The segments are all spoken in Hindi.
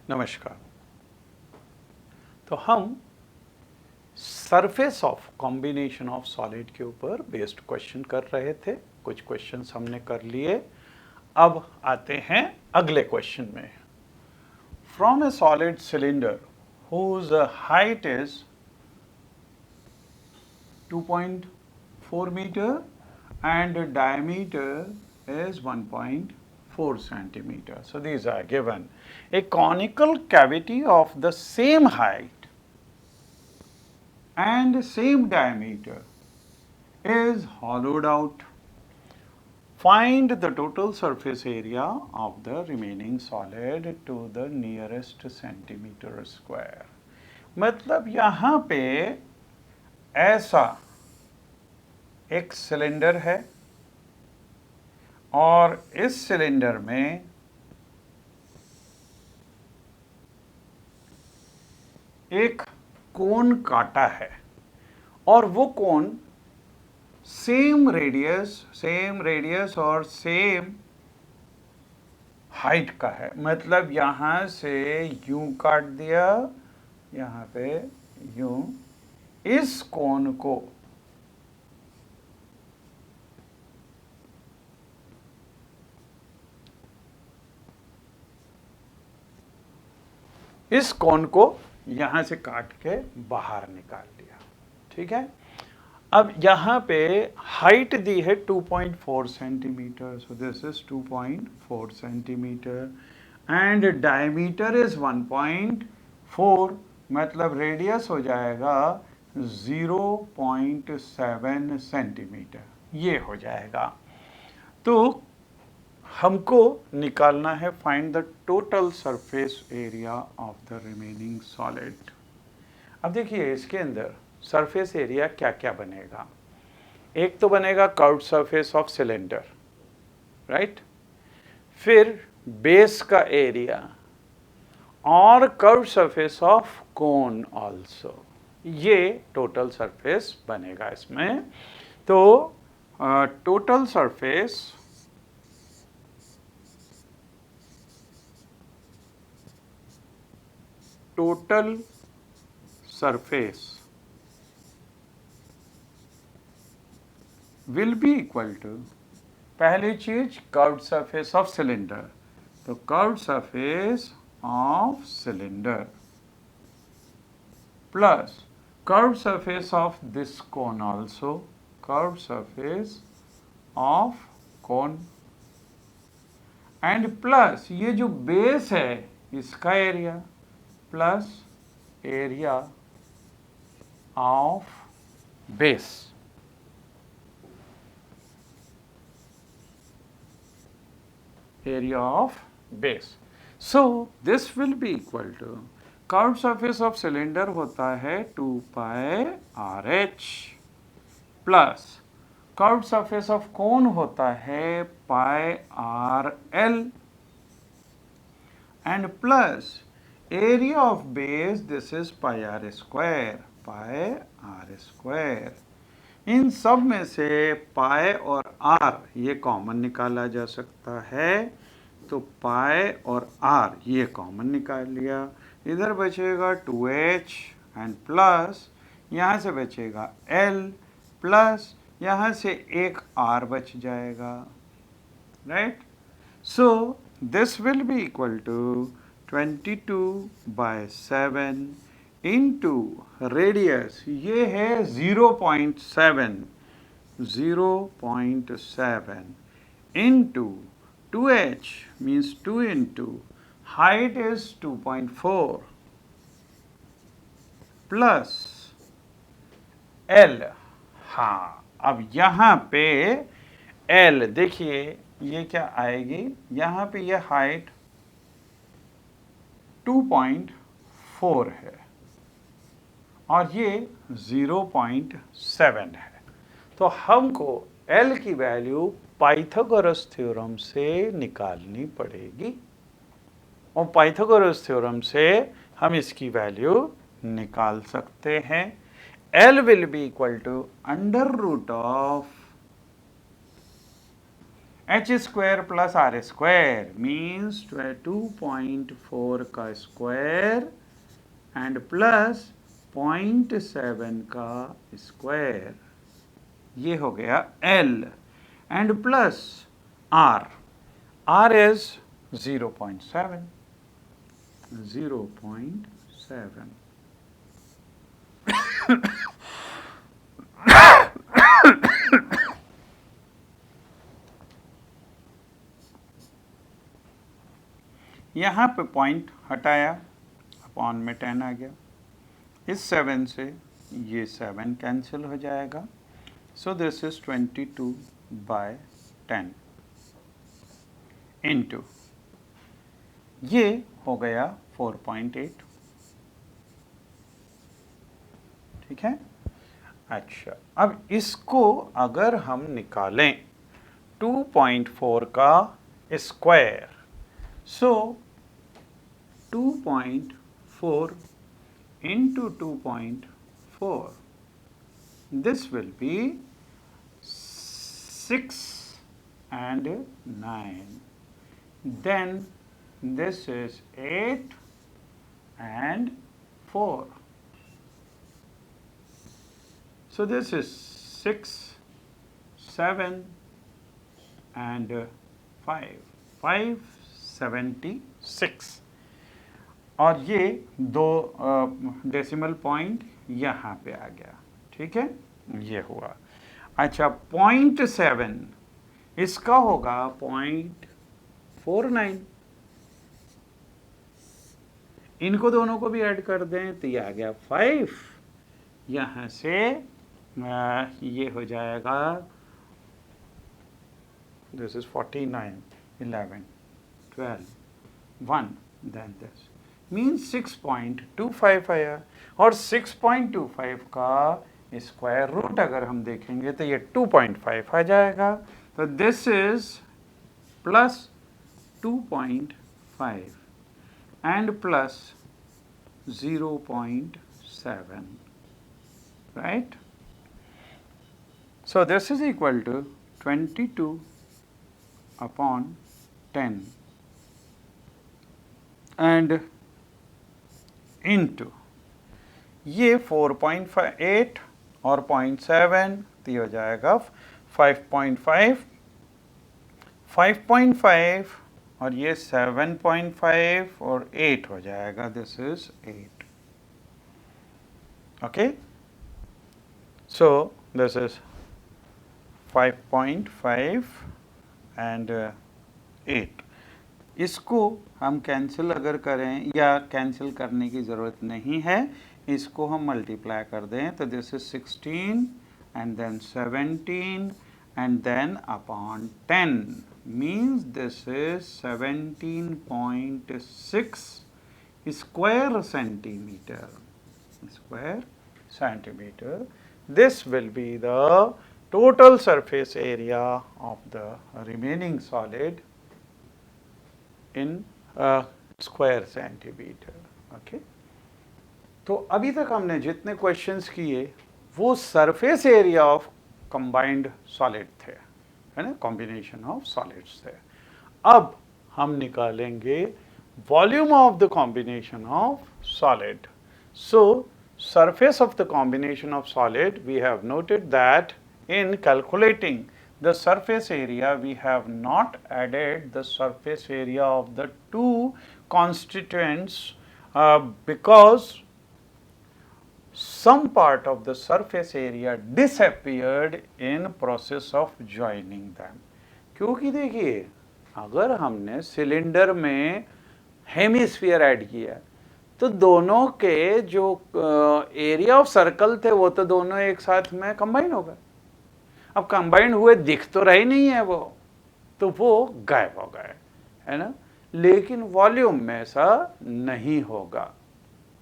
नमस्कार। तो हम surface of combination of solid के ऊपर बेस्ड क्वेश्चन कर रहे थे। कुछ क्वेश्चंस हमने कर लिए। अब आते हैं अगले क्वेश्चन में। From a solid cylinder whose height is 2.4 meter and diameter is 1.4 centimeter. So these are given. A conical cavity of the same height and same diameter is hollowed out. Find the total surface area of the remaining solid to the nearest centimeter square. मतलब यहाँ पे ऐसा एक सिलेंडर है और इस सिलेंडर में एक कोन काटा है और वो कोन सेम रेडियस और सेम हाइट का है। मतलब यहां से यूं काट दिया, यहां पे यूं, इस कोन को यहां से काट के बाहर निकाल लिया। ठीक है। अब यहां पे हाइट दी है 2.4 centimetre, so this is 2.4 centimetre and diameter is 1.4, मतलब रेडियस हो जाएगा 0.7 सेंटीमीटर, ये हो जाएगा। तो हमको निकालना है find the total surface area of the remaining solid. अब देखिए इसके अंदर सरफेस एरिया क्या क्या बनेगा। एक तो बनेगा curved surface of cylinder, right, फिर बेस का एरिया और curved surface of cone also, ये टोटल सरफेस बनेगा इसमें। तो total surface will be equal to, पहली चीज कर्व्ड सरफेस ऑफ सिलेंडर, तो curved surface of cylinder plus curved surface of this cone also, curved surface of cone, and plus ये जो बेस है इसका area plus area of base. Area of base. So this will be equal to, curved surface of cylinder होता है 2 pi RH plus curved surface of cone होता है pi RL and plus area of base, this is pi R square. इन सब में से पाई और आर ये कॉमन निकाला जा सकता है, तो पाई और आर ये कॉमन निकाल लिया। इधर बचेगा 2h एंड प्लस यहाँ से बचेगा L प्लस यहाँ से एक R बच जाएगा, right. So this will be equal to 22/7 into radius, ये है 0.7 into 2h means 2 into height is 2.4 plus L। हाँ, अब यहाँ पे L देखिए ये क्या आएगी, यहाँ पे ये हाइट 2.4 है और ये 0.7 है। तो हमको L की वैल्यू पाइथागोरस थ्योरम से निकालनी पड़ेगी और पाइथागोरस थ्योरम से हम इसकी वैल्यू निकाल सकते हैं। L will be equal to under root of H square plus R square means 2.4 का स्क्वायर एंड प्लस 0.7 का स्क्वायर, ये हो गया L and plus R, R is 0.7, 0.7। यहाँ पे पॉइंट हटाया, अपॉन में 10 आ गया, इस 7 से ये 7 कैंसिल हो जाएगा, सो दिस इज 22/10 इनटू ये हो गया 4.8, ठीक है। अच्छा, अब इसको अगर हम निकालें 2.4 का square, so 2.4 into 2.4, this will be 6 and 9, then this is 8 and 4, so this is 6, 7 and 5, 576, और ये दो डेसिमल पॉइंट यहाँ पे आ गया, ठीक है, ये हुआ। अच्छा, 0.7 इसका होगा 0.49, इनको दोनों को भी ऐड कर दें तो ये आ गया 5, यहाँ से ये हो जाएगा, this is 49, 11, 12, 1, then this means 6.25 आया, और 6.25 का स्क्वायर रूट अगर हम देखेंगे तो ये 2.5 आ जाएगा, तो this is plus 2.5 and plus 0.7, right? So this is equal to 22/10 and into ये 4.8 और 0.7 तो ये हो जाएगा 5.5, 5.5 और ये 7.5 और 8 हो जाएगा, this is 8, okay. So this is 5.5 and 8, इसको हम कैंसिल अगर करें, या कैंसिल करने की ज़रूरत नहीं है, इसको हम मल्टीप्लाई कर दें तो this is 16 and then 17 and then upon 10 means this is 17.6 square centimetre, this will be the total surface area of the remaining solid in square centimeter, okay। तो अभी तक हमने जितने क्वेश्चंस किए वो surface area of combined solid थे, है ना, कॉम्बिनेशन ऑफ सॉलिड्स थे। अब हम निकालेंगे volume of the combination of solid. So surface of the combination of solid, we have noted that in calculating the surface area, we have not added the surface area of the two constituents because some part of the surface area disappeared in process of joining them। क्योंकि देखिए, अगर हमने सिलेंडर में हेमिस्फीयर ऐड किया तो दोनों के जो एरिया ऑफ सर्कल थे वो तो दोनों एक साथ में कंबाइन हो गए। अब कंबाइन हुए दिख तो रहे नहीं है वो, तो वो गायब हो गए, है ना। लेकिन वॉल्यूम में ऐसा नहीं होगा।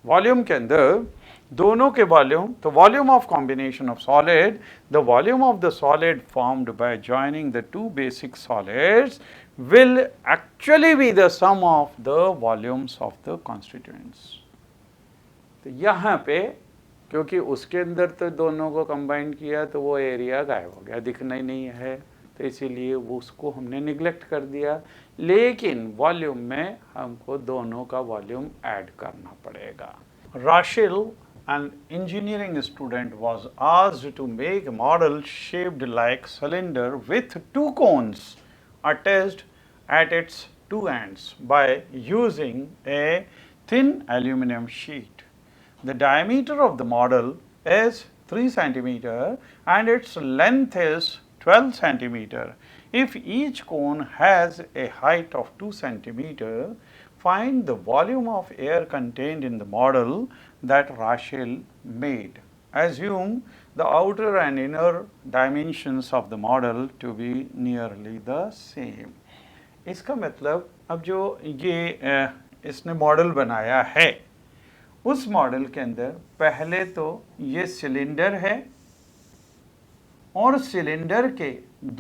वॉल्यूम के अंदर दोनों के वॉल्यूम, तो volume of combination of solid, the volume of the solid formed by joining the two basic solids will actually be the sum of the volumes of the constituents। तो यहाँ पे क्योंकि उसके अंदर तो दोनों को कंबाइन किया तो वो एरिया गायब हो गया, दिखना ही नहीं है, तो इसीलिए वो उसको हमने निगलेक्ट कर दिया, लेकिन वॉल्यूम में हमको दोनों का वॉल्यूम ऐड करना पड़ेगा। राशिल, an engineering student, was asked to make a model shaped like cylinder with two cones attached at its two ends by using a thin aluminum sheet. The diameter of the model is 3 centimeter and its length is 12 centimeter. If each cone has a height of 2 centimeter, find the volume of air contained in the model that Rachel made. Assume the outer and inner dimensions of the model to be nearly the same. इसका मतलब अब जो ये इसने मॉडल बनाया है, उस मॉडल के अंदर पहले तो ये सिलेंडर है और सिलेंडर के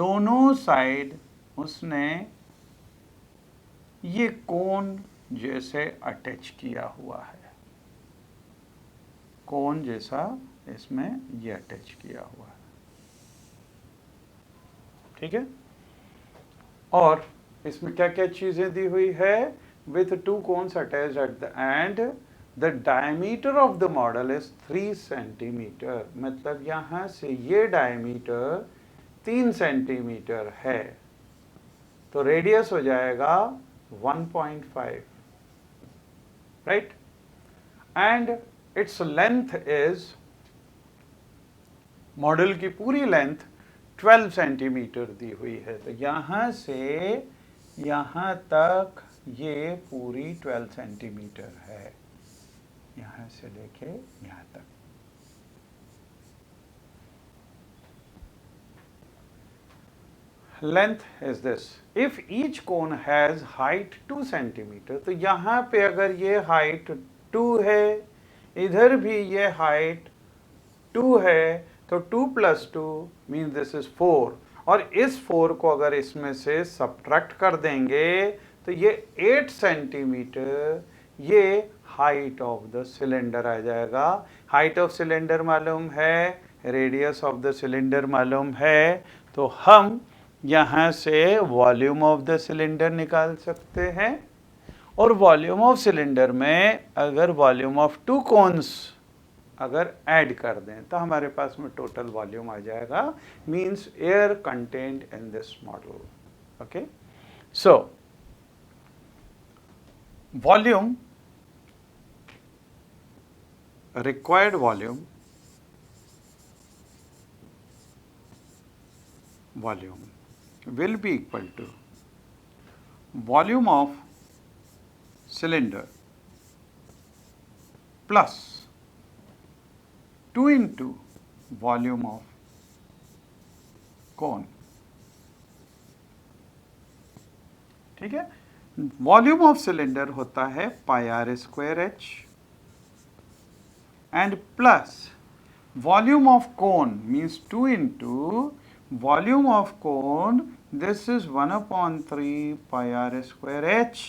दोनों साइड उसने ये कोन जैसे अटैच किया हुआ है, कोन जैसा इसमें ये अटैच किया हुआ है, ठीक है। और इसमें क्या क्या चीजें दी हुई है, with to cons attached at the end, the diameter of the model is 3 centimetre, मतलब यहां से ये डायमीटर 3 सेंटीमीटर है, तो रेडियस हो जाएगा 1.5, right, and its length is, model की पूरी लेंथ 12 सेंटीमीटर दी हुई है, तो यहां से यहां तक ये पूरी 12 सेंटीमीटर है, यहां से लेके यहां तक। Length is this, if each cone has height 2 centimetre, तो यहां पे अगर ये हाइट 2 है, इधर भी ये हाइट 2 है, तो 2 + 2 मीन्स दिस इज 4, और इस 4 को अगर इसमें से सब्ट्रैक्ट कर देंगे तो ये 8 सेंटीमीटर ये हाइट ऑफ द सिलेंडर आ जाएगा। हाइट ऑफ सिलेंडर मालूम है, रेडियस ऑफ द सिलेंडर मालूम है, तो हम यहाँ से वॉल्यूम ऑफ द सिलेंडर निकाल सकते हैं, और वॉल्यूम ऑफ सिलेंडर में अगर वॉल्यूम ऑफ 2 कोन्स अगर ऐड कर दें तो हमारे पास में टोटल वॉल्यूम आ जाएगा, means air content in this model. Okay, so volume, required volume will be equal to volume of cylinder plus 2 into volume of cone, ठीक है। वॉल्यूम ऑफ सिलेंडर होता है πr²h and plus volume of cone means 2 into volume of cone, this is 1/3 πr²h,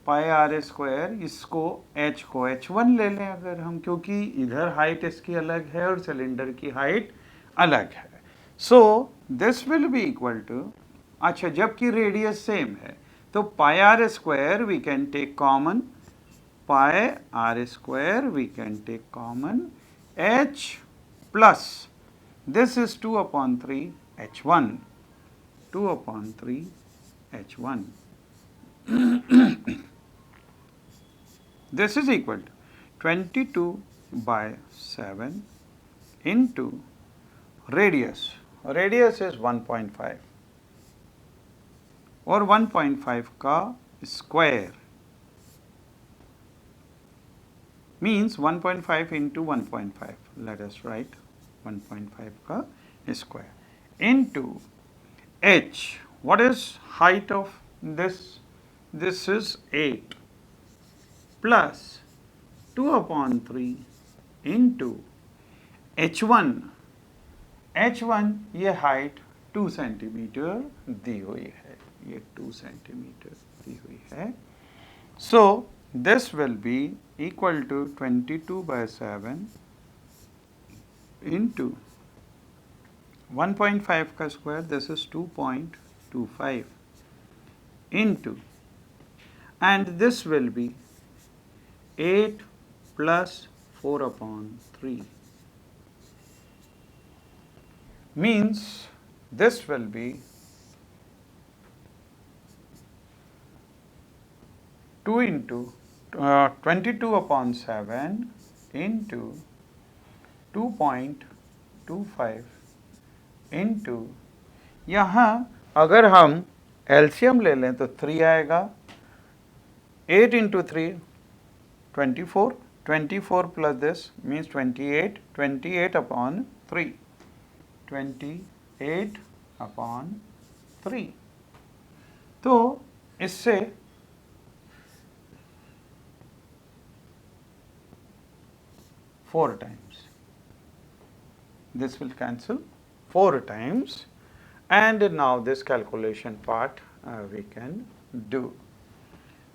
πr², इसको h को h1 ले लें अगर हम, क्योंकि इधर हाइट इसकी अलग है और सिलेंडर की हाइट अलग है, so this will be equal to, अच्छा जबकि रेडियस सेम है तो πr² we can take common, πr² we can take common, h plus this is 2/3 h1, 2/3 h1 this is equal to 22/7 into radius, radius is 1.5 और 1.5 का square means 1.5 into 1.5, let us write 1.5 का square into h, what is height of this, this is 8 plus 2/3 into h1, h1 ये हाइट 2 सेंटीमीटर दी हुई है, ये 2 सेंटीमीटर दी हुई है, so this will be equal to 22/7 into 1.5 का square, this is 2.25 into, and this will be 8 plus 4/3, means this will be 2 into 22/7 into 2.25 into, यहाँ अगर हम एलसीएम ले लें तो 3 आएगा, 8 into 3 24, 24 plus this means 28, 28/3, 28/3। तो इससे four times, this will cancel 4 times, and now this calculation part we can do.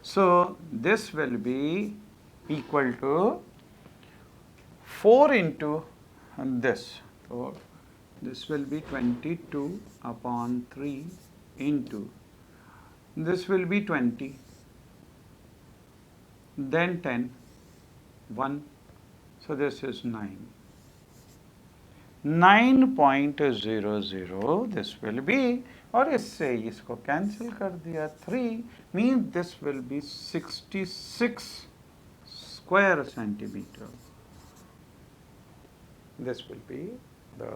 So this will be equal to 4 into this, so this will be 22/3 into, this will be 20, then 10, 1, so this is 9, 9.00 this will be, और इससे इसको कैंसिल कर दिया, 3 means this will be 66 square centimeter. This will be the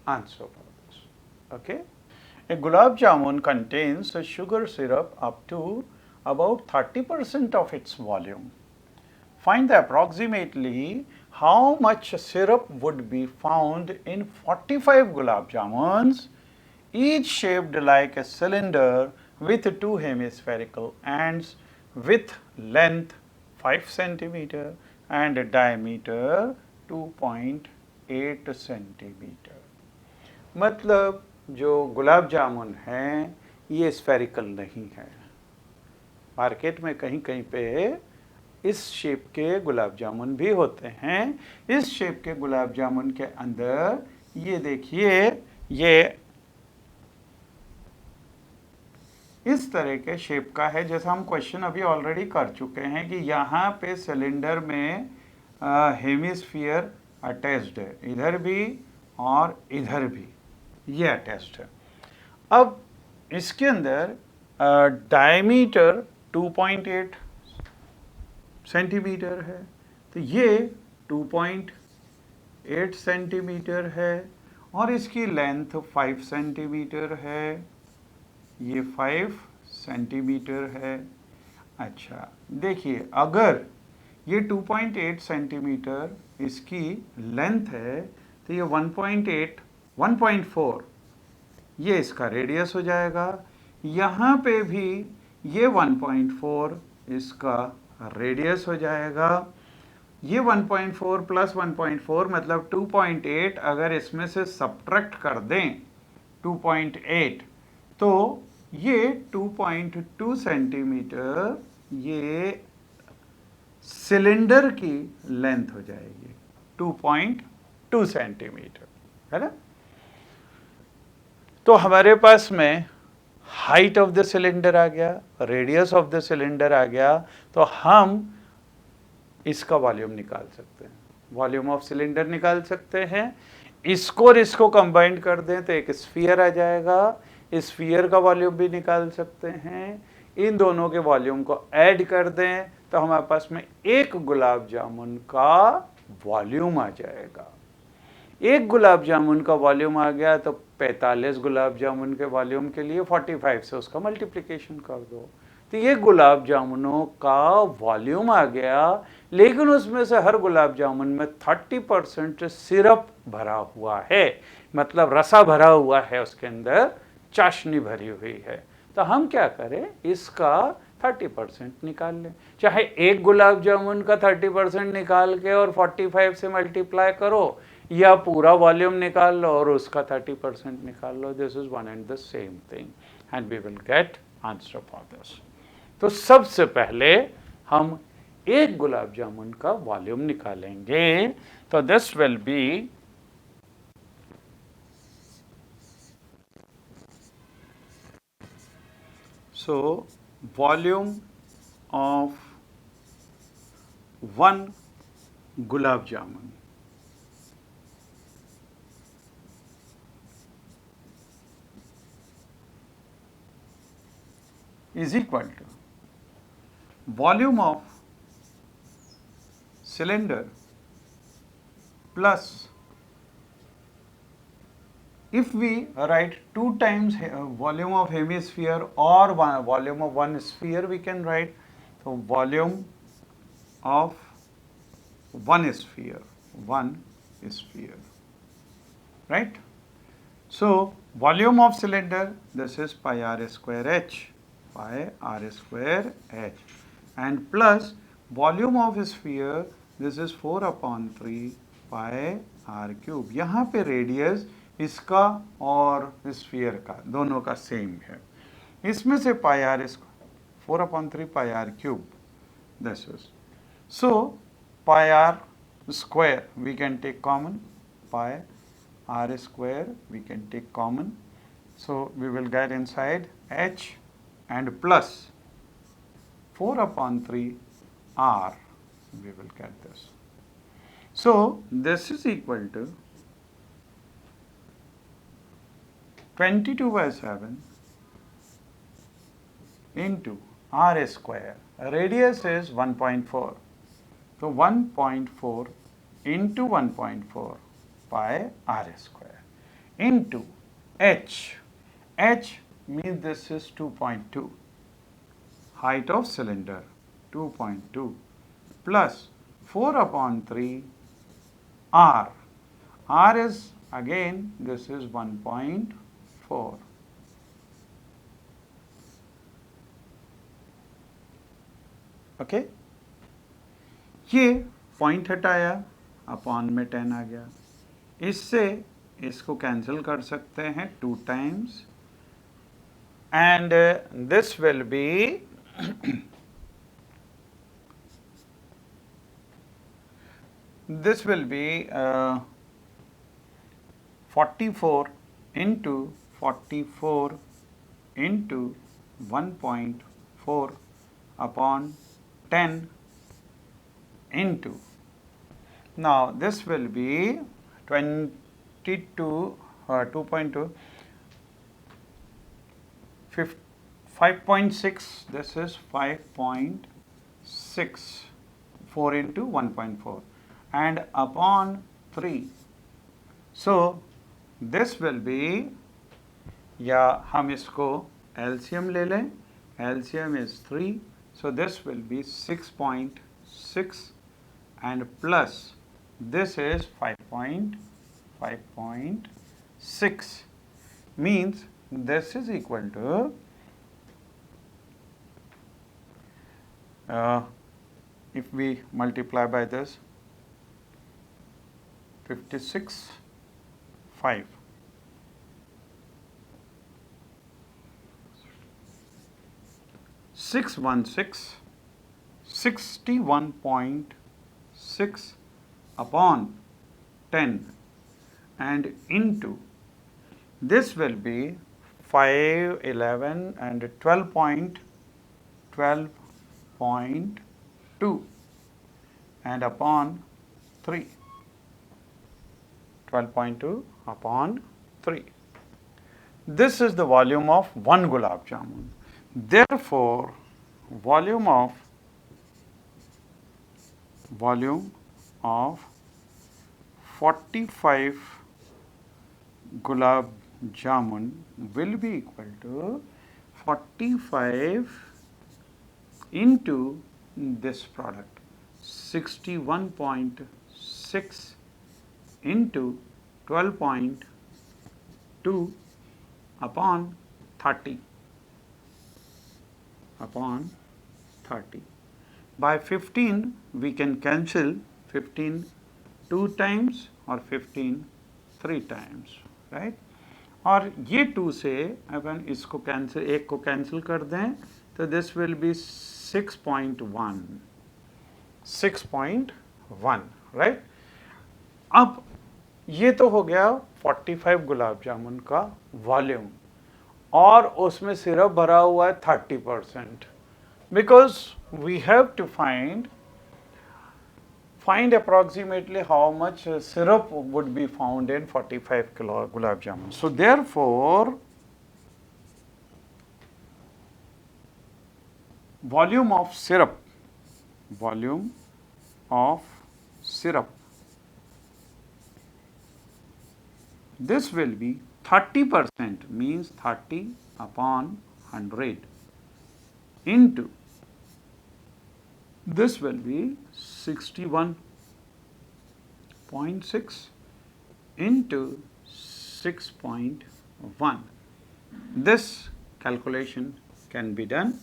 answer for this. Okay, a gulab jamun contains a sugar syrup up to about 30% of its volume. Find the approximately how much syrup would be found in 45 gulab jamuns, each shaped like a cylinder with 2 hemispherical ends with length 5 centimeter and diameter 2.8 centimeter. मतलब जो गुलाब जामुन हैं ये स्फेरिकल नहीं है, मार्केट में कहीं कहीं पे इस शेप के गुलाब जामुन भी होते हैं। इस शेप के गुलाब जामुन के अंदर ये देखिए, ये इस तरह के शेप का है, जैसा हम क्वेश्चन अभी ऑलरेडी कर चुके हैं कि यहाँ पे सिलेंडर में हेमिस्फीयर अटैच्ड है, इधर भी और इधर भी ये अटैच्ड है। अब इसके अंदर डायमीटर 2.8 सेंटीमीटर है, तो ये 2.8 सेंटीमीटर है, और इसकी लेंथ 5 सेंटीमीटर है, ये 5 सेंटीमीटर है। अच्छा देखिए, अगर ये 2.8 सेंटीमीटर इसकी लेंथ है तो ये 1.4 ये इसका रेडियस हो जाएगा, यहाँ पे भी ये 1.4 इसका रेडियस हो जाएगा। ये 1.4 प्लस 1.4 मतलब 2.8, अगर इसमें से सब्ट्रैक्ट कर दें 2.8 तो ये 2.2 सेंटीमीटर ये सिलेंडर की लेंथ हो जाएगी, 2.2 सेंटीमीटर, है ना। तो हमारे पास में हाइट ऑफ द सिलेंडर आ गया, रेडियस ऑफ द सिलेंडर आ गया, तो हम इसका वॉल्यूम निकाल सकते हैं, वॉल्यूम ऑफ सिलेंडर निकाल सकते हैं। इसको और इसको कंबाइन कर दें तो एक स्फीयर आ जाएगा, स्फीयर का वॉल्यूम भी निकाल सकते हैं। इन दोनों के वॉल्यूम को ऐड कर दें तो हमारे पास में एक गुलाब जामुन का वॉल्यूम आ जाएगा। एक गुलाब जामुन का वॉल्यूम आ गया तो 45 गुलाब जामुन के वॉल्यूम के लिए 45 से उसका मल्टीप्लिकेशन कर दो, तो ये गुलाब जामुनों का वॉल्यूम आ गया। लेकिन उसमें से हर गुलाब जामुन में 30% सिरप भरा हुआ है, मतलब रसा भरा हुआ है, उसके अंदर चाशनी भरी हुई है। तो हम क्या करें, इसका 30% निकाल लें, चाहे एक गुलाब जामुन का 30% निकाल के और 45 से मल्टीप्लाई करो, या पूरा वॉल्यूम निकाल लो और उसका 30% निकाल लो। This is one and the same thing and we will get answer for this. तो सबसे पहले हम एक गुलाब जामुन का वॉल्यूम निकालेंगे, तो this will B So volume of one gulab jamun is equal to volume of cylinder plus, if we write 2 times volume of hemisphere or volume of one sphere, we can write so volume of one sphere, right? So volume of cylinder, this is pi r square h, and plus volume of sphere, this is 4 upon 3 pi r cube. यहाँ पे रेडियस इसका और स्फीयर का दोनों का सेम है, इसमें से पाई are square 4 upon 3 pi r cube, this is. So pi r square we can take common, pi r square we can take common, so we will get inside h and plus 4 upon 3 r, we will get this. So this is equal to 22/7 into r square. Radius is 1.4. So 1.4 into 1.4 pi r square into h. H means this is 2.2. Height of cylinder 2.2 plus 4 upon 3 r. R is again, this is 1.4. Okay, ये पॉइंट हटाया, अपॉन में 10 आ गया, इससे इसको कैंसिल कर सकते हैं 2 times, and this will B this will be 44 into 44 into 1.4 upon 10 into, now this will be 22 2.2 5.6, this is 5.6, 4 into 1.4 and upon 3. So this will be, या हम इसको LCM ले लें, LCM is 3, so this will be 6.6 and plus this is 5.6, means this is equal to if we multiply by this 56.5, six 61.6 upon 10 and into, this will be 5, 11 and 12.2 and upon 3. 12.2 upon 3. This is the volume of one gulab jamun. Therefore, volume of 45 gulab jamun will be equal to 45 into this product, 61.6 into 12.2 upon 30. By 15 we can cancel 15 2 times or 15 3 times, right? और ये 2 से अपन इसको कैंसिल, एक को कैंसिल कर दें तो दिस विल बी 6.1, राइट? अब ये तो हो गया 45 गुलाब जामुन का वॉल्यूम, और उसमें सिरप भरा हुआ है 30%, because we have to find approximately how much syrup would be found in 45 kilo gulab jamun. So therefore, volume of syrup this will be 30%, means 30 upon 100 into this will be 61.6 into 6.1. This calculation can be done,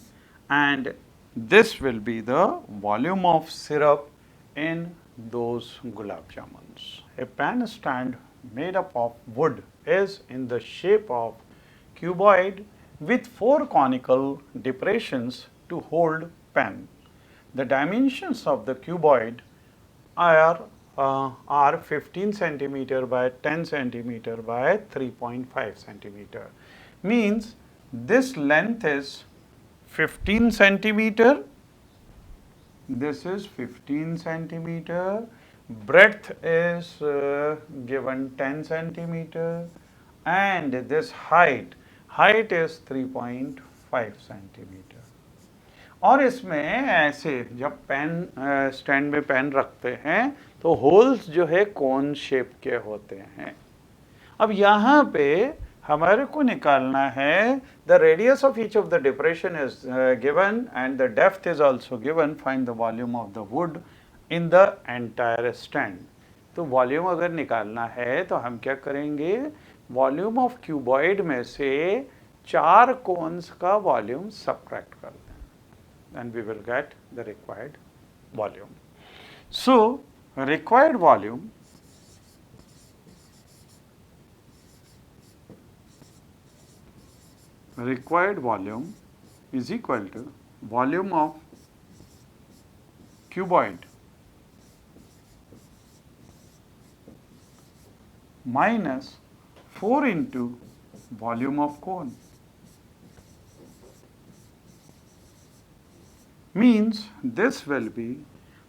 and this will be the volume of syrup in those gulab jamuns. A pan stand made up of wood is in the shape of cuboid with 4 conical depressions to hold pan. The dimensions of the cuboid are 15 centimeter by 10 centimeter by 3.5 centimeter. Means this length is 15 centimeter, this is 15 centimeter, breadth is given 10 centimeter, and this height is 3.5 centimeter. और इसमें ऐसे जब पेन स्टैंड में पेन रखते हैं तो होल्स जो है कोन शेप के होते हैं। अब यहाँ पे हमारे को निकालना है the radius of each of the depression is given and the depth is also given, find the volume of the would in the entire stand. तो वॉल्यूम अगर निकालना है तो हम क्या करेंगे, वॉल्यूम ऑफ क्यूबॉइड में से 4 कोन्स का वॉल्यूम सबट्रैक्ट कर दें, and we will get the required volume. So, required volume is equal to volume of cuboid minus 4 into volume of cone. Means this will be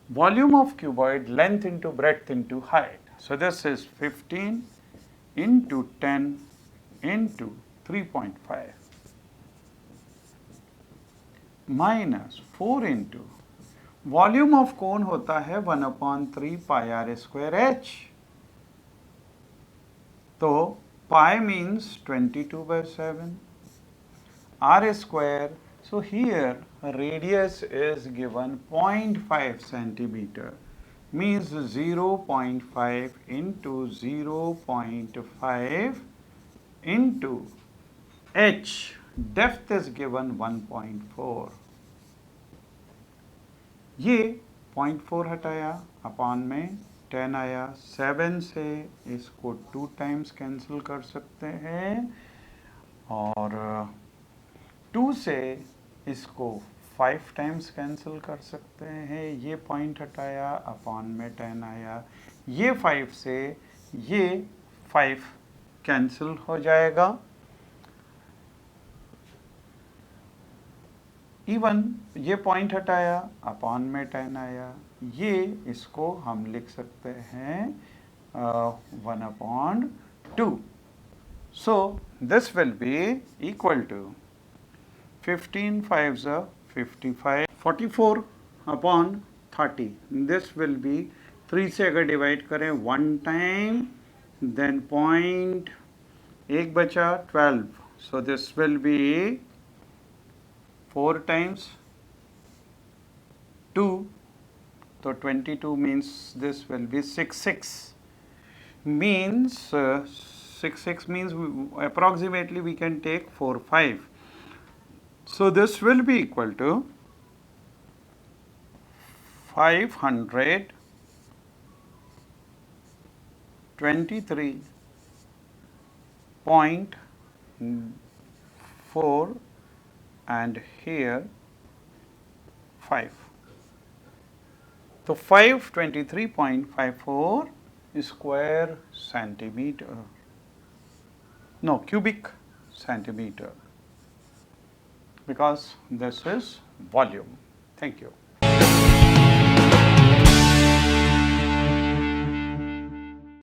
volume of cuboid length into breadth into height. So this is 15 into 10 into 3.5 minus 4 into volume of cone होता है 1/3 pi r square h. तो pi means 22/7 r square. So here radius is given 0.5 centimeter, means 0.5 into 0.5 into h. Depth is given 1.4. ये 0.4 हटाया, अपॉन में 10 आया, 7 से इसको 2 टाइम्स कैंसिल कर सकते हैं, और 2 से इसको 5 टाइम्स कैंसिल कर सकते हैं। ये पॉइंट हटाया, अपॉन में 10 आया, ये 5 से ये 5 कैंसिल हो जाएगा। इवन ये पॉइंट हटाया, अपॉन में 10 आया, ये इसको हम लिख सकते हैं 1/2। So this will be equal to 15 5s are 55, 44 upon 30. This will be 3 से अगर डिवाइड करें 1 टाइम, देन पॉइंट 1 बचा 12. So this will be 4 times 2. So 22 means this will be 6 means 6 means approximately we can take 4 5. So this will be equal to 523.4 and here 5. So 523.54 square centimeter, no, cubic centimeter. because this is volume. Thank you.